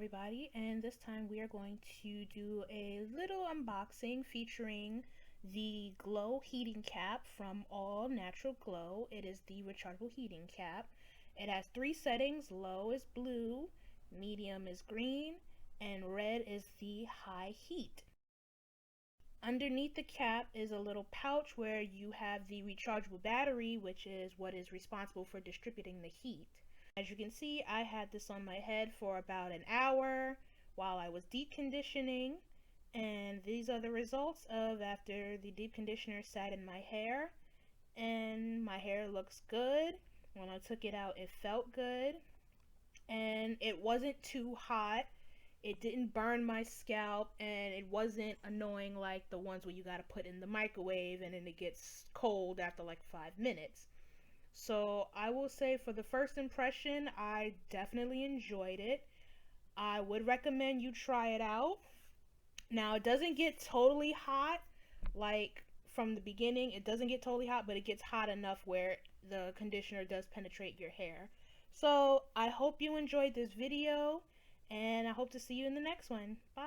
everybody, and this time we are going to do a little unboxing featuring the GLO heating cap from All Natural Glow. It is the rechargeable heating cap. It has three settings: low is blue, medium is green, and red is the high heat. Underneath the cap is a little pouch where you have the rechargeable battery, which is what is responsible for distributing the heat. As you can see, I had this on my head for about an hour while I was deep conditioning, and these are the results of after the deep conditioner sat in my hair, and my hair looks good. When I took it out, it felt good, and it wasn't too hot. It didn't burn my scalp, and it wasn't annoying like the ones where you gotta put in the microwave and then it gets cold after like 5 minutes. So I will say, for the first impression, I definitely enjoyed it. I would recommend you try it out. Now, it doesn't get totally hot, like from the beginning. It doesn't get totally hot, but it gets hot enough where the conditioner does penetrate your hair. So I hope you enjoyed this video, and I hope to see you in the next one. Bye.